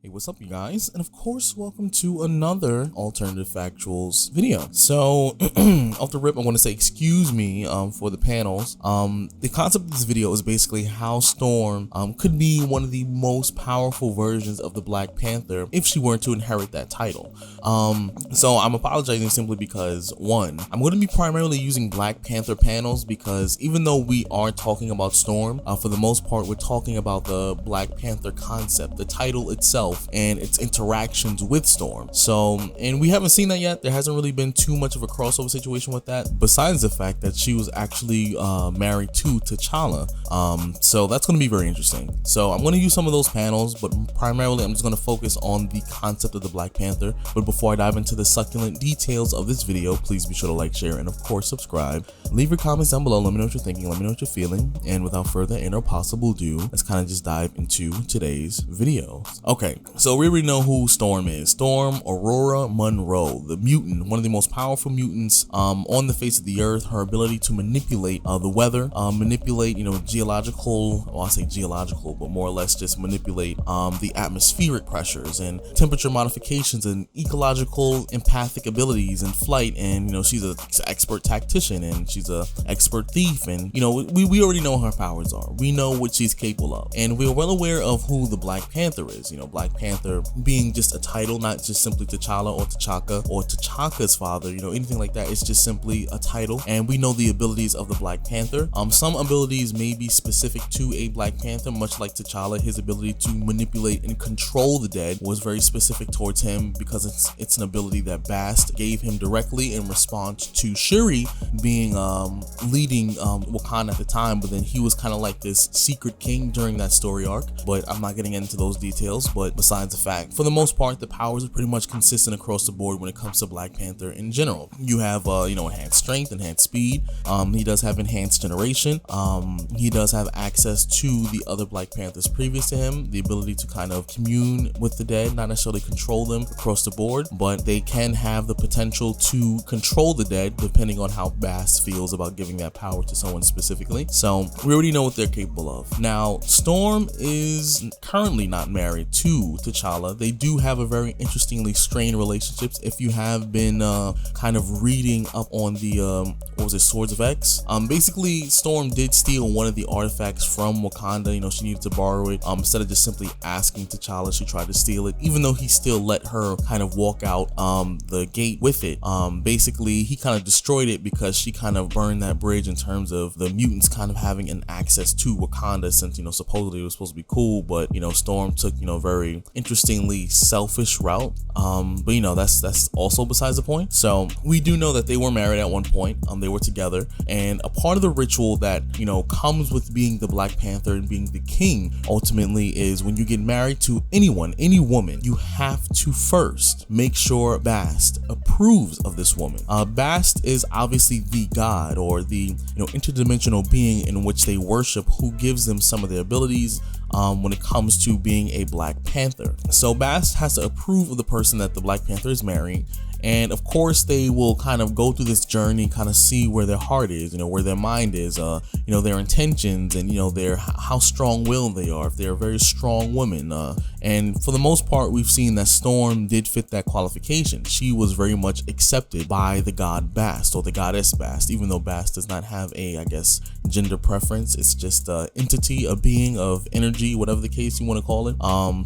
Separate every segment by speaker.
Speaker 1: Hey, what's up, you guys? And of course, welcome to another Alternative Factuals video. So, off the rip, I want to say excuse me for the panels. The concept of this video is basically how Storm could be one of the most powerful versions of the Black Panther if she were to inherit that title. So I'm apologizing simply because, one, I'm going to be primarily using Black Panther panels because even though we are talking about Storm, for the most part, we're talking about the Black Panther concept, the title itself, and its interactions with Storm. So, and we haven't seen that yet. There hasn't really been too much of a crossover situation with that, besides the fact that she was actually married to T'Challa. So that's going to be very interesting. So I'm going to use some of those panels, but primarily I'm just going to focus on the concept of the Black Panther. But before I dive into the succulent details of this video, please be sure to like, share, and of course subscribe. Leave your comments down below. Let me know what you're thinking. Let me know what you're feeling. And without further ado or possible ado, let's kind of just dive into today's video. Okay, so we already know who Storm is. Storm Aurora Monroe, the mutant, one of the most powerful mutants on the face of the earth. Her ability to manipulate the weather, manipulate, geological, well, I say geological, but more or less just manipulate the atmospheric pressures and temperature modifications and ecological empathic abilities and flight. And she's an expert tactician and she's an expert thief, and we already know her powers are. We know what she's capable of, and we're well aware of who the Black Panther is. Black Panther being just a title, not just simply T'Challa or T'Chaka or T'Chaka's father, anything like that. It's just simply a title, and we know the abilities of the Black Panther. Some abilities may be specific to a Black Panther, much like T'Challa. His ability to manipulate and control the dead was very specific towards him because it's an ability that Bast gave him directly in response to Shuri being leading Wakanda at the time, but then he was kind of like this secret king during that story arc. But I'm not getting into those details. But besides the fact, for the most part, the powers are pretty much consistent across the board when it comes to Black Panther in general. You have enhanced strength, enhanced speed. He does have enhanced generation. He does have access to the other Black Panthers previous to him, the ability to kind of commune with the dead, not necessarily control them across the board, but they can have the potential to control the dead depending on how Bast feels about giving that power to someone specifically. So we already know what they're capable of. Now, Storm is currently not married to T'Challa. They do have a very interestingly strained relationships. If you have been kind of reading up on the Swords of X, basically Storm did steal one of the artifacts from Wakanda. She needed to borrow it. Instead of just simply asking T'Challa, she tried to steal it, even though he still let her kind of walk out the gate with it. Basically he kind of destroyed it because she kind of burned that bridge in terms of the mutants kind of having an access to Wakanda, since supposedly it was supposed to be cool, but Storm took very interestingly selfish route. But that's also besides the point. So we do know that they were married at one point. They were together, and a part of the ritual that comes with being the Black Panther and being the king ultimately is when you get married to anyone, any woman, you have to first make sure Bast approves of this woman. Bast is obviously the god or the interdimensional being in which they worship, who gives them some of their abilities when it comes to being a Black Panther. So Bast has to approve of the person that the Black Panther is marrying. And of course they will kind of go through this journey, kind of see where their heart is, where their mind is, their intentions, and how strong-willed they are, if they're a very strong woman. And for the most part, we've seen that Storm did fit that qualification. She was very much accepted by the god Bast, or the goddess Bast, even though Bast does not have a, I guess, gender preference. It's just an entity, a being of energy, whatever the case you want to call it.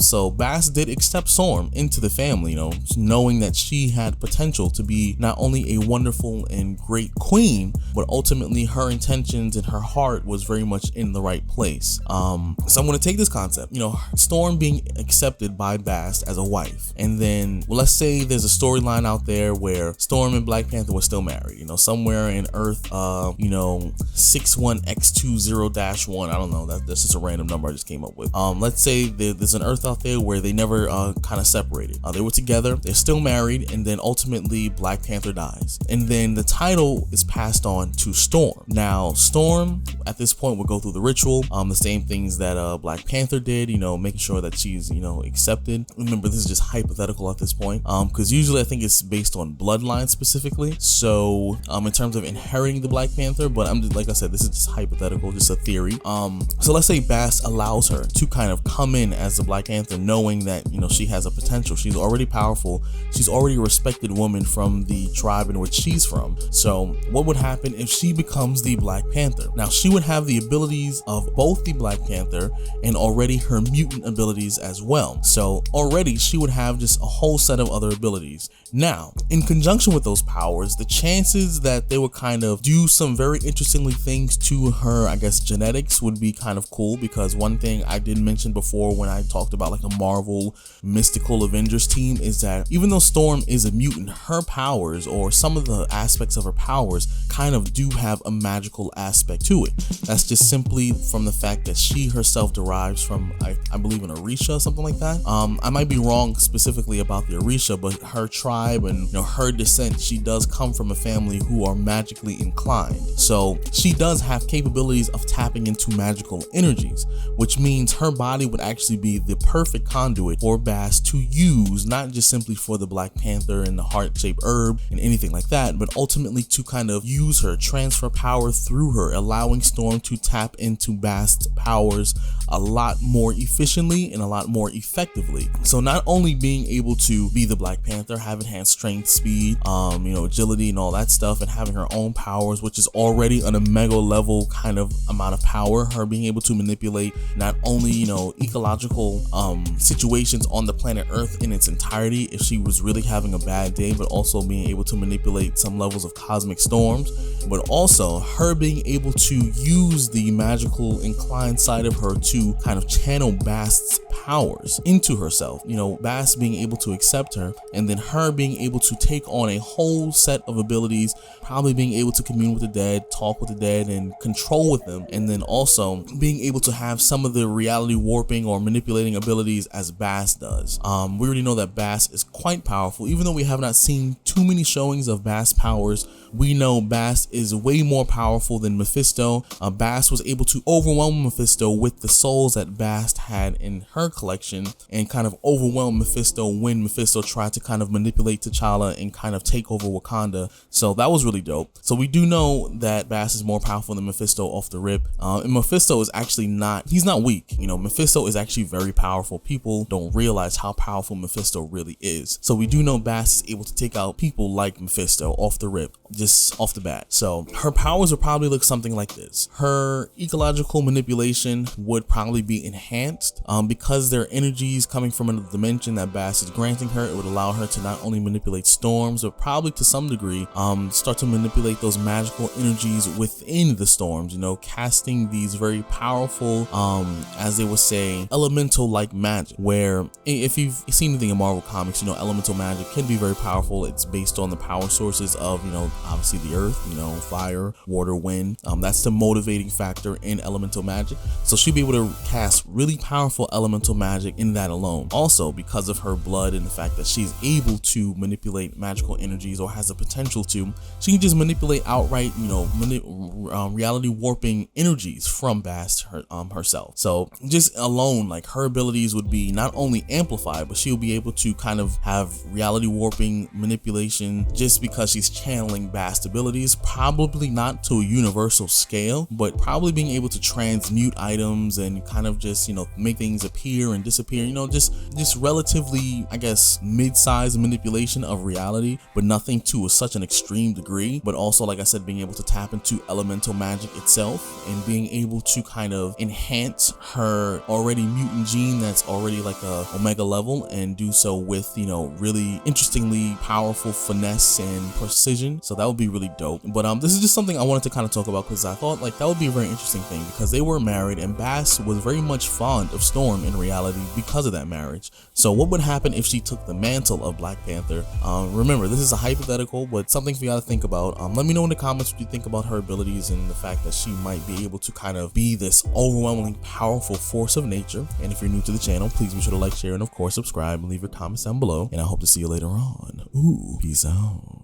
Speaker 1: So Bast did accept Storm into the family, knowing that she had potential to be not only a wonderful and great queen, but ultimately her intentions and her heart was very much in the right place. So I'm going to take this concept, Storm being accepted by Bast as a wife, and then let's say there's a storyline out there where Storm and Black Panther were still married, somewhere in Earth 61X20-1. I don't know, that's just a random number I just came up with. Let's say there's an Earth out there where they never kind of separated. They were together, they're still married, and then ultimately ultimately Black Panther dies. And then the title is passed on to Storm. Now, Storm, at this point, will go through the ritual, the same things that Black Panther did, you know, making sure that she's, you know, accepted. Remember, this is just hypothetical at this point, because usually I think it's based on bloodline specifically. So, in terms of inheriting the Black Panther, but I'm just, like I said, this is just hypothetical, just a theory. So let's say Bast allows her to kind of come in as the Black Panther, knowing that, you know, she has a potential. She's already powerful. She's already a respected woman from the tribe in which she's from. So what would happen if she becomes the Black Panther? Now, she would have the abilities of both the Black Panther and already her mutant abilities as well. So already she would have just a whole set of other abilities. Now, in conjunction with those powers, the chances that they would kind of do some very interestingly things to her, I guess, genetics would be kind of cool, because one thing I did mention before when I talked about like a Marvel mystical Avengers team is that even though Storm is a mutant, her powers, or some of the aspects of her powers, kind of do have a magical aspect to it. That's just simply from the fact that she herself derives from, I believe, an Orisha or something like that. I might be wrong specifically about the Orisha, but her tribe and, you know, her descent, she does come from a family who are magically inclined. So she does have capabilities of tapping into magical energies, which means her body would actually be the perfect conduit for Bast to use, not just simply for the Black Panther and the heart-shaped herb and anything like that, but ultimately to kind of use her, transfer power through her, allowing Storm to tap into Bast's powers a lot more efficiently and a lot more effectively. So not only being able to be the Black Panther, have enhanced strength, speed, you know, agility and all that stuff, and having her own powers, which is already on a mega level kind of amount of power, her being able to manipulate not only, you know, ecological situations on the planet Earth in its entirety if she was really having a bad day, but also being able to manipulate some levels of cosmic storms, but also her being able to use the magical inclined side of her to kind of channel Bast's powers into herself. You know, Bast being able to accept her, and then her being able to take on a whole set of abilities, probably being able to commune with the dead, talk with the dead, and control with them, and then also being able to have some of the reality warping or manipulating abilities as Bast does. We already know that Bast is quite powerful. Even though we have not seen too many showings of Bast's powers, we know Bast is way more powerful than Mephisto. Bast was able to overwhelm Mephisto with the souls that Bast had in her collection, and kind of overwhelm Mephisto when Mephisto tried to kind of manipulate T'Challa and kind of take over Wakanda. So that was really dope. So we do know that Bast is more powerful than Mephisto off the rip. And Mephisto is actually he's not weak. You know, Mephisto is actually very powerful. People don't realize how powerful Mephisto really is. So we do know Bast is able to take out people like Mephisto off the rip, just off the bat. So her powers would probably look something like this. Her ecological manipulation would probably be enhanced because there are energies coming from another dimension that Bast is granting her. It would allow her to not only manipulate storms, but probably to some degree start to manipulate those magical energies within the storms, you know, casting these very powerful, as they would say, elemental like magic, where if you've seen anything in Marvel comics, you know, elemental magic can be very powerful. It's based on the power sources of, you know, obviously the earth, you know, fire, water, wind. That's the motivating factor in elemental magic. So she'd be able to cast really powerful elemental magic in that alone. Also, because of her blood and the fact that she's able to manipulate magical energies, or has the potential to, she can just manipulate outright, you know, reality warping energies from Bast herself. So just alone, like, her abilities would be not only amplified, but she'll be able to kind of have reality warping manipulation just because she's channeling Bast abilities. Probably not to a universal scale, but probably being able to transmute items and kind of just, you know, make things appear and disappear, you know, just relatively, I guess, mid-sized manipulation of reality, but nothing to such an extreme degree. But also, like I said, being able to tap into elemental magic itself and being able to kind of enhance her already mutant gene that's already like a omega level, and do so with, you know, really interestingly powerful finesse and precision. So that would be really dope. But this is just something I wanted to kind of talk about, because I thought like that would be a very interesting thing, because they were married and Bast was very much fond of Storm in reality because of that marriage. So what would happen if she took the mantle of Black Panther? Remember, this is a hypothetical, but something for y'all to think about. Let me know in the comments what you think about her abilities and the fact that she might be able to kind of be this overwhelmingly powerful force of nature. And if you're new to the channel, please be sure to like, share, and of course subscribe, and leave your comments down below. And I hope to see you later on. on. Ooh, peace out.